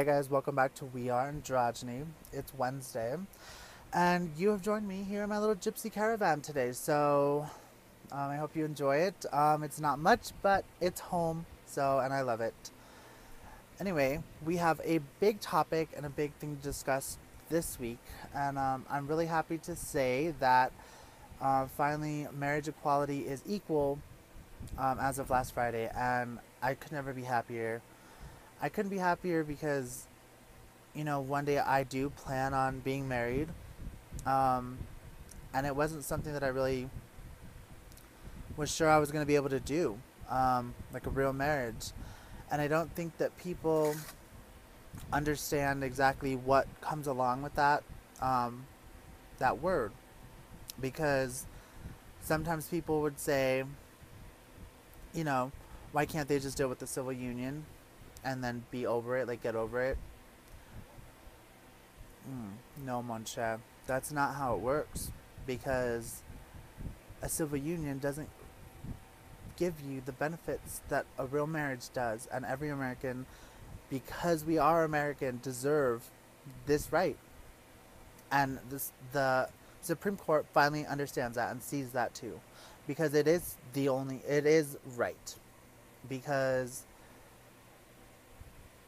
Hi guys, welcome back to We Are Androgyny. It's Wednesday, and you have joined me here in my little gypsy caravan today. So I hope you enjoy it. It's not much, but it's home, and I love it. Anyway, we have a big topic and a big thing to discuss this week, and I'm really happy to say that finally marriage equality is equal as of last Friday, and I could never be happier. I couldn't be happier because one day I do plan on being married. Um, and it wasn't something that I really was sure I was going to be able to do, like a real marriage. And I don't think that people understand exactly what comes along with um, that word. Because sometimes people would say, you know, why can't they just deal with the civil union and then be over it, like get over it? No, mon cher. That's not how it works. Because a civil union doesn't give you the benefits that a real marriage does. And every American, because we are American, deserve this right. And the Supreme Court finally understands that and sees that too. Because it is right. Because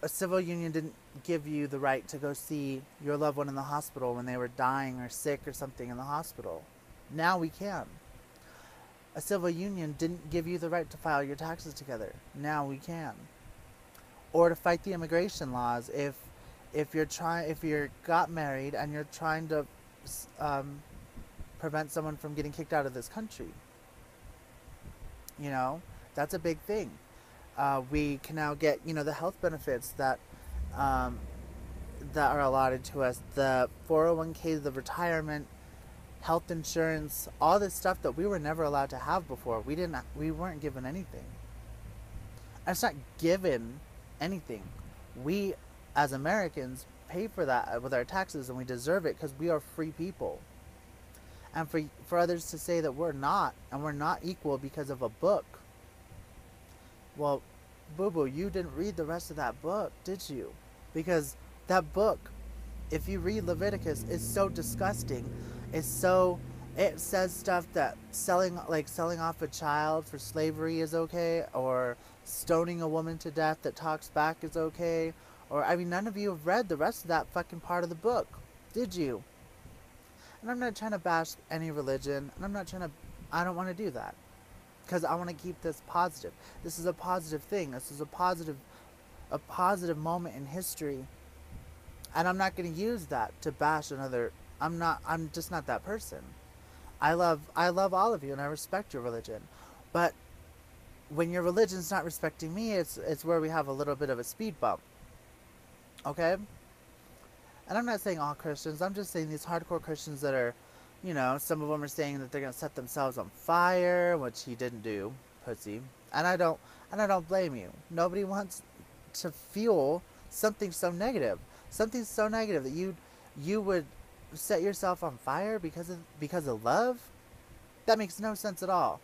a civil union didn't give you the right to go see your loved one in the hospital when they were dying or sick or something in the hospital. Now we can. A civil union didn't give you the right to file your taxes together. Now we can. Or to fight the immigration laws if you're got married and you're trying to um, prevent someone from getting kicked out of this country. You know, that's a big thing. We can now get the health benefits um, that are allotted to us, the 401k, the retirement, health insurance, all this stuff that we were never allowed to have before. We weren't given anything. And it's not given anything. We as Americans pay for that with our taxes, and we deserve it because we are free people. And for others to say that we're not, and we're not equal because of a book, well, boo boo, you didn't read the rest of that book, did you? Because that book, if you read Leviticus, is so disgusting. It says stuff that selling off a child for slavery is okay, or stoning a woman to death that talks back is okay, or I mean, none of you have read the rest of that fucking part of the book, did you? And I'm not trying to bash any religion, and I don't want to do that. Because I want to keep this positive. This is a positive thing. This is a positive moment in history. And I'm not going to use that to bash another. I'm just not that person. I love all of you and I respect your religion. But when your religion's not respecting me, it's where we have a little bit of a speed bump. Okay? And I'm not saying all Christians. I'm just saying these hardcore Christians that are, some of them are saying that they're going to set themselves on fire, which he didn't do, pussy. And I don't blame you. Nobody wants to fuel something so negative. Something so negative that you would set yourself on fire because of love? That makes no sense at all.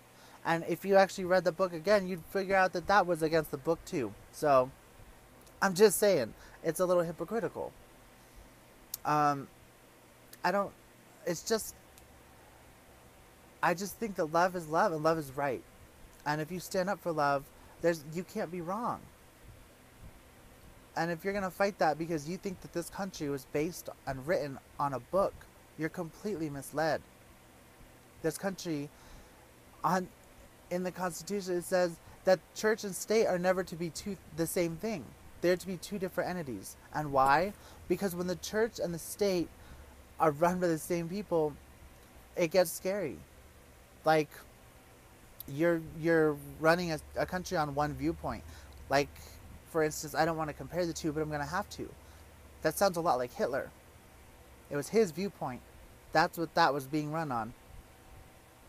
And if you actually read the book again, you'd figure out that was against the book too. So, I'm just saying, it's a little hypocritical. I don't, it's just, I just think that love is love and love is right. And if you stand up for love, you can't be wrong. And if you're going to fight that because you think that this country was based and written on a book, you're completely misled. This country, in the Constitution, it says that church and state are never to be the same thing. They're to be two different entities. And why? Because when the church and the state are run by the same people, it gets scary. Like, you're running a country on one viewpoint. Like, for instance, I don't want to compare the two, but I'm going to have to. That sounds a lot like Hitler. It was his viewpoint. That's what that was being run on.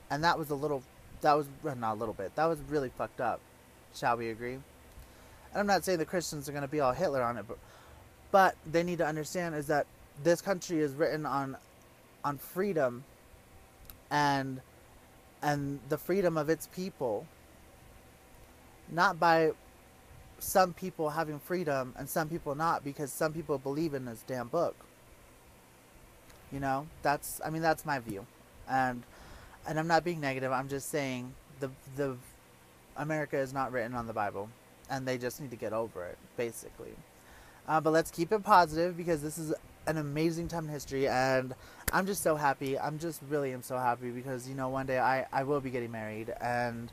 And that was not a little bit. That was really fucked up. Shall we agree? And I'm not saying the Christians are going to be all Hitler on it, but they need to understand is that this country is written on freedom and the freedom of its people, not by some people having freedom and some people not, because some people believe in this damn book. You know, that's my view, and I'm not being negative. I'm just saying the America is not written on the Bible, and they just need to get over it, basically. But let's keep it positive, because this is an amazing time in history, and I'm just so happy. I'm just really am so happy, because one day I will be getting married, and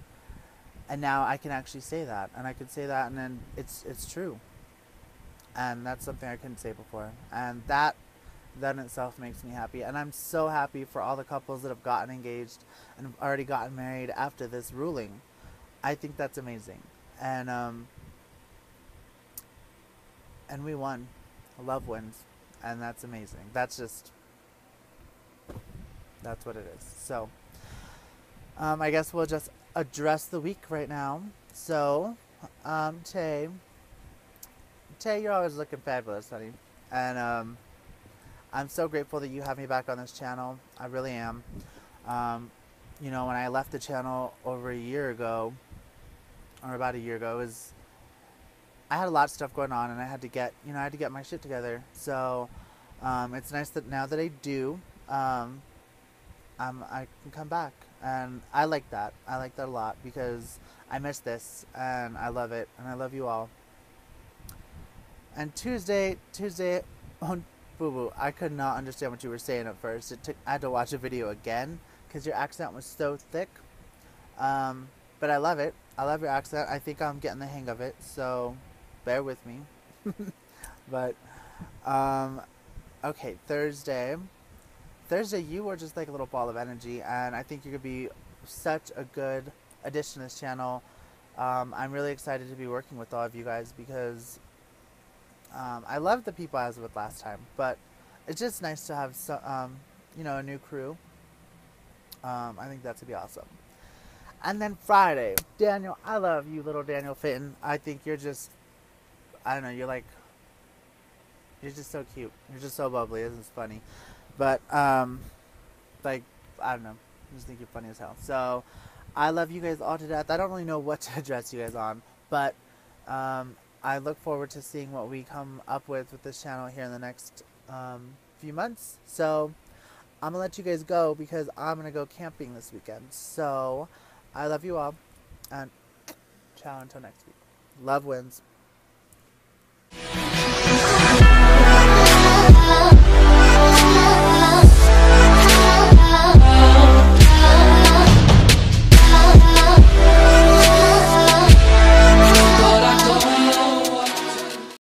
now I can actually say that, and I could say that, and then it's true, and that's something I couldn't say before, and that in itself makes me happy. And I'm so happy for all the couples that have gotten engaged and have already gotten married after this ruling. I think that's amazing, and we won. Love wins, and that's amazing. That's what it is. So I guess we'll just address the week right now. So Tay, you're always looking fabulous, honey, and I'm so grateful that you have me back on this channel. I really am. When I left the channel over a year ago, or about a year ago, I had a lot of stuff going on, and I had to get my shit together. So it's nice that now that I do, I can come back, and I like that. I like that a lot, because I miss this, and I love it, and I love you all. And Tuesday, oh, Boo Boo, I could not understand what you were saying at first. I had to watch a video again, because your accent was so thick. But I love it. I love your accent. I think I'm getting the hang of it, so bear with me. But okay, Thursday, you were just like a little ball of energy, and I think you're gonna be such a good addition to this channel. I'm really excited to be working with all of you guys, because I love the people I was with last time, but it's just nice to have a new crew. I think that's gonna be awesome. And then Friday, Daniel, I love you, little Daniel Fitton. I think you're just, I don't know, you're just so cute. You're just so bubbly. Isn't it funny? But I don't know. I just think you're funny as hell. So I love you guys all to death. I don't really know what to address you guys on, but I look forward to seeing what we come up with this channel here in the next few months. So I'm gonna let you guys go, because I'm gonna go camping this weekend. So I love you all, and ciao until next week. Love wins.